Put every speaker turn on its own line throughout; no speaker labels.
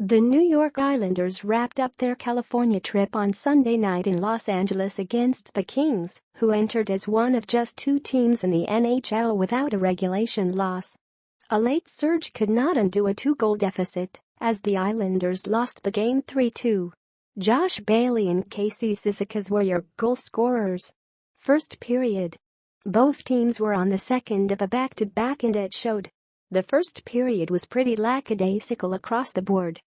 The New York Islanders wrapped up their California trip on Sunday night in Los Angeles against the Kings, who entered as one of just two teams in the NHL without a regulation loss. A late surge could not undo a two-goal deficit, as the Islanders lost the game 3-2. Josh Bailey and Casey Cizikas were your goal scorers. First period. Both teams were on the second of a back-to-back and it showed. The first period was pretty lackadaisical across the board.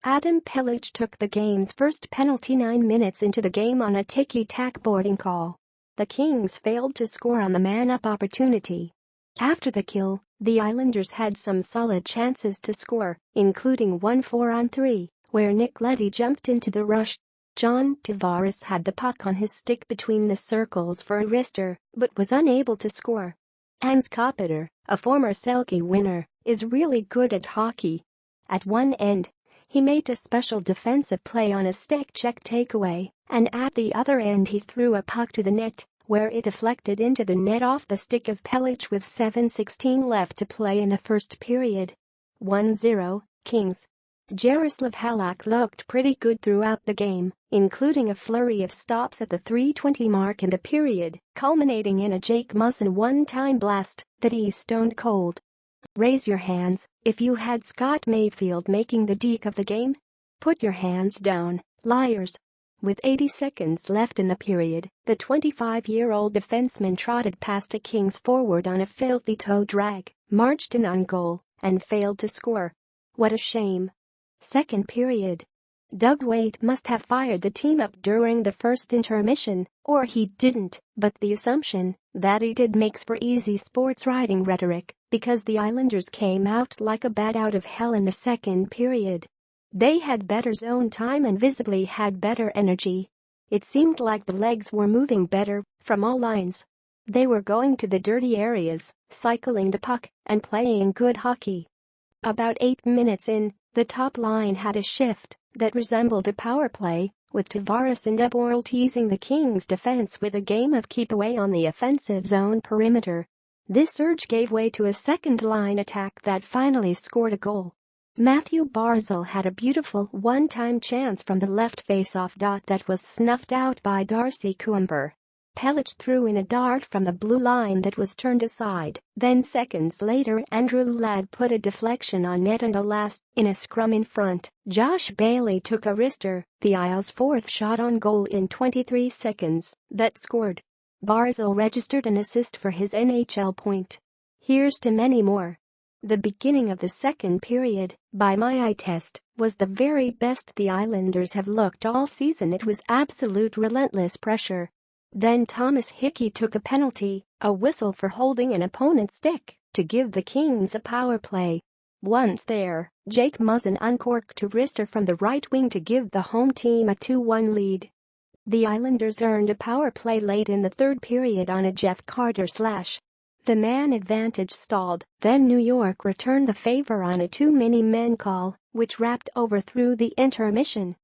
Adam Pelech took the game's first penalty 9 minutes into the game on a ticky-tack boarding call. The Kings failed to score on the man-up opportunity. After the kill, the Islanders had some solid chances to score, including one 4-on-3, where Nick Leddy jumped into the rush. John Tavares had the puck on his stick between the circles for a wrister, but was unable to score. Hans Kopitar, a former Selke winner, is really good at hockey. At one end, he made a special defensive play on a stick-check takeaway, and at the other end he threw a puck to the net, where it deflected into the net off the stick of Pelech with 7:16 left to play in the first period. 1-0, Kings. Jaroslav Halak looked pretty good throughout the game, including a flurry of stops at the 3:20 mark in the period, culminating in a Jake Muzzin one-time blast that he stoned cold. Raise your hands if you had Scott Mayfield making the deke of the game. Put your hands down, liars. With 80 seconds left in the period, the 25-year-old defenseman trotted past a Kings forward on a filthy toe drag, marched in on goal, and failed to score. What a shame. Second period. Doug Weight must have fired the team up during the first intermission, or he didn't, but the assumption that he did makes for easy sports writing rhetoric, because the Islanders came out like a bat out of hell in the second period. They had better zone time and visibly had better energy. It seemed like the legs were moving better, from all lines. They were going to the dirty areas, cycling the puck, and playing good hockey. About 8 minutes in, the top line had a shift that resembled a power play, with Tavares and Eborl teasing the Kings' defense with a game of keep away on the offensive zone perimeter. This surge gave way to a second-line attack that finally scored a goal. Matt Barzal had a beautiful one-time chance from the left face-off dot that was snuffed out by Darcy Kuemper. Pelech threw in a dart from the blue line that was turned aside. Then seconds later Andrew Ladd put a deflection on net and alas, in a scrum in front, Josh Bailey took a wrister, the Isles' fourth shot on goal in 23 seconds, that scored. Barzal registered an assist for his NHL point. Here's to many more. The beginning of the second period, by my eye test, was the very best the Islanders have looked all season. It was absolute relentless pressure. Then Thomas Hickey took a penalty, a whistle for holding an opponent's stick, to give the Kings a power play. Once there, Jake Muzzin uncorked a wrister from the right wing to give the home team a 2-1 lead. The Islanders earned a power play late in the third period on a Jeff Carter slash. The man advantage stalled, then New York returned the favor on a 2-mini-men call, which wrapped over through the intermission.